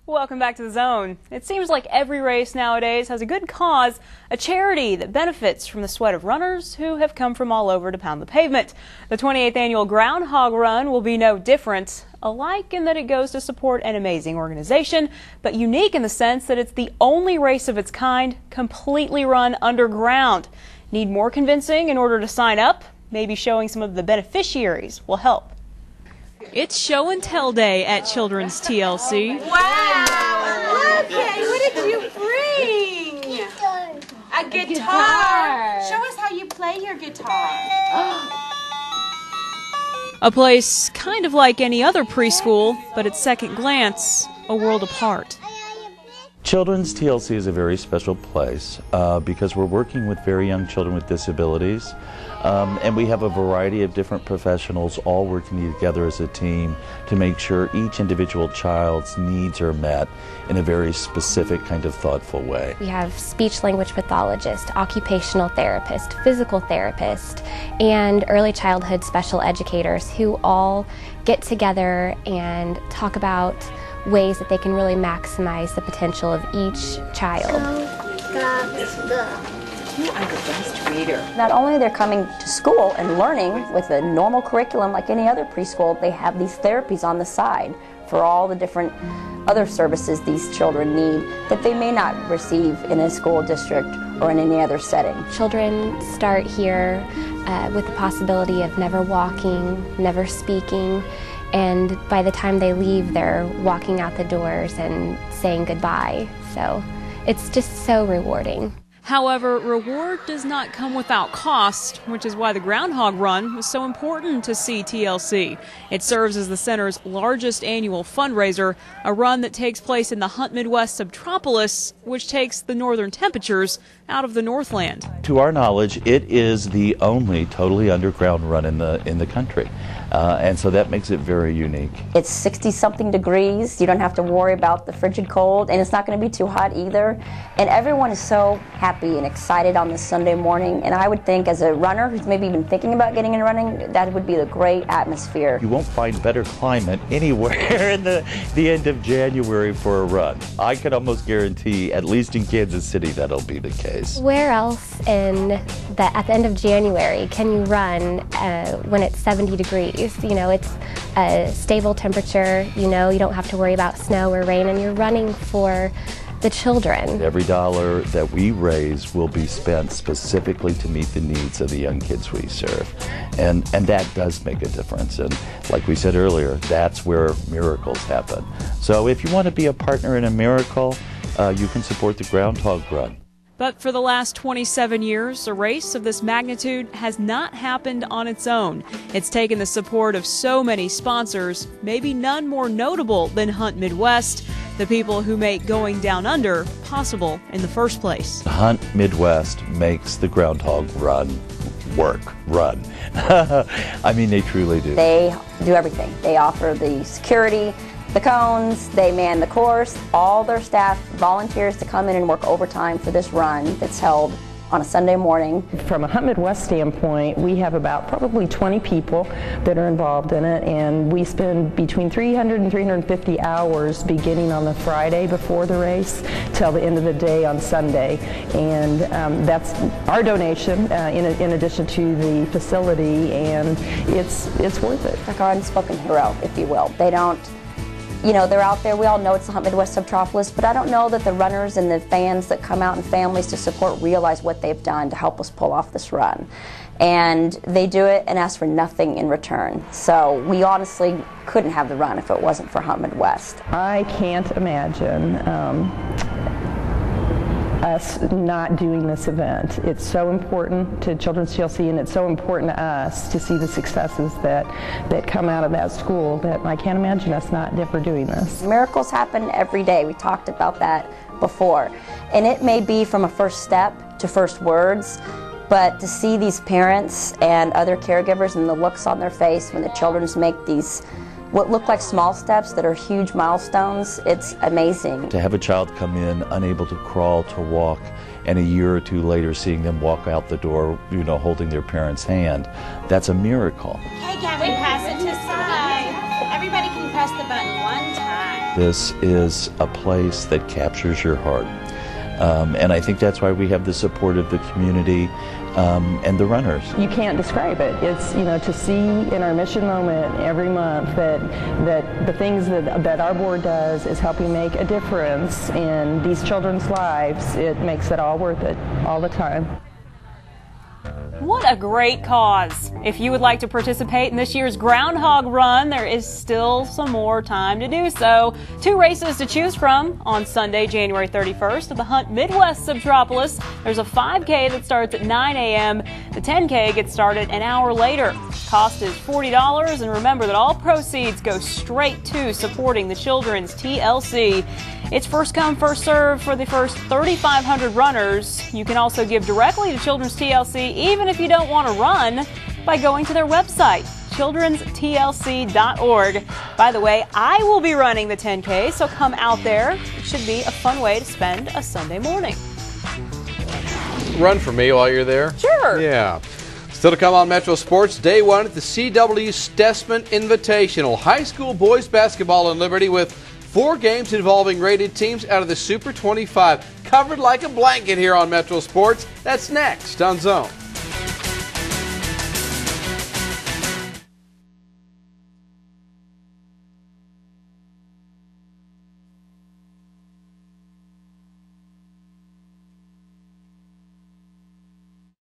Welcome back to The Zone. It seems like every race nowadays has a good cause, a charity that benefits from the sweat of runners who have come from all over to pound the pavement. The 28th annual Groundhog Run will be no different, alike in that it goes to support an amazing organization, but unique in the sense that it's the only race of its kind completely run underground. Need more convincing in order to sign up? Maybe showing some of the beneficiaries will help. It's show and tell day at Children's TLC. Wow! Okay, what did you bring? A guitar. Show us how you play your guitar. A place kind of like any other preschool, but at second glance, a world apart. Children's TLC is a very special place because we're working with very young children with disabilities, and we have a variety of different professionals all working together as a team to make sure each individual child's needs are met in a very specific kind of thoughtful way. We have speech-language pathologist, occupational therapist, physical therapist, and early childhood special educators who all get together and talk about ways that they can really maximize the potential of each child. You are the best reader. Not only they're coming to school and learning with a normal curriculum like any other preschool, they have these therapies on the side for all the different other services these children need that they may not receive in a school district or in any other setting. Children start here with the possibility of never walking, never speaking, and by the time they leave, they're walking out the doors and saying goodbye. So it's just so rewarding. However, reward does not come without cost, which is why the Groundhog Run was so important to TLC. It serves as the center's largest annual fundraiser, a run that takes place in the Hunt Midwest SubTropolis, which takes the northern temperatures out of the Northland. To our knowledge, it is the only totally underground run in the country, and so that makes it very unique. It's 60-something degrees. You don't have to worry about the frigid cold, and it's not going to be too hot either. And everyone is so happy and excited on this Sunday morning, and I would think as a runner who's maybe even thinking about getting in running, that would be a great atmosphere. You won't find better climate anywhere in the end of January for a run. I can almost guarantee, at least in Kansas City, that'll be the case. Where else at the end of January can you run when it's 70 degrees? You know, it's a stable temperature, you know, you don't have to worry about snow or rain, and you're running for the children. Every dollar that we raise will be spent specifically to meet the needs of the young kids we serve. And that does make a difference. And like we said earlier, that's where miracles happen. So if you want to be a partner in a miracle, you can support the Groundhog Run. But for the last 27 years, a race of this magnitude has not happened on its own. It's taken the support of so many sponsors, maybe none more notable than Hunt Midwest, the people who make Going Down Under possible in the first place. Hunt Midwest makes the Groundhog Run run. I mean, they truly do. They do everything. They offer the security, the cones, they man the course, all their staff volunteers to come in and work overtime for this run that's held on a Sunday morning. From a Hunt Midwest standpoint, we have about probably 20 people that are involved in it, and we spend between 300 and 350 hours beginning on the Friday before the race till the end of the day on Sunday. And that's our donation in addition to the facility, and it's worth it. Like our unspoken hero, if you will. They don't, you know, they're out there. We all know it's the Hunt Midwest SubTropolis, but I don't know that the runners and the fans that come out and families to support realize what they've done to help us pull off this run. And they do it and ask for nothing in return. So we honestly couldn't have the run if it wasn't for Hunt Midwest. I can't imagine us not doing this event. It's so important to Children's TLC, and it's so important to us to see the successes that come out of that school, that I can't imagine us not ever doing this. Miracles happen every day. We talked about that before. And it may be from a first step to first words, but to see these parents and other caregivers and the looks on their face when the children make these what look like small steps that are huge milestones, it's amazing. To have a child come in unable to crawl, to walk, and a year or two later seeing them walk out the door, you know, holding their parent's hand, that's a miracle. Okay, Gavin, pass it to side. Everybody can press the button one time. this is a place that captures your heart. And I think that's why we have the support of the community and the runners. You can't describe it. It's, you know, to see in our mission moment every month that the things that our board does is helping make a difference in these children's lives. It makes it all worth it all the time. What a great cause. If you would like to participate in this year's Groundhog Run, there is still some more time to do so. 2 races to choose from on Sunday, January 31st at the Hunt Midwest SubTropolis. There's a 5K that starts at 9 a.m. The 10K gets started an hour later. Cost is $40, and remember that all proceeds go straight to supporting the children's TLC. It's first come, first served for the first 3,500 runners. You can also give directly to Children's TLC even if you don't want to run by going to their website, childrenstlc.org. By the way, I will be running the 10K, so come out there. It should be a fun way to spend a Sunday morning. Run for me while you're there? Sure. Yeah. Still to come on Metro Sports, Day 1 at the CW Stessman Invitational. High school boys basketball in Liberty with 4 games involving rated teams out of the Super 25. Covered like a blanket here on Metro Sports. That's next on Zone.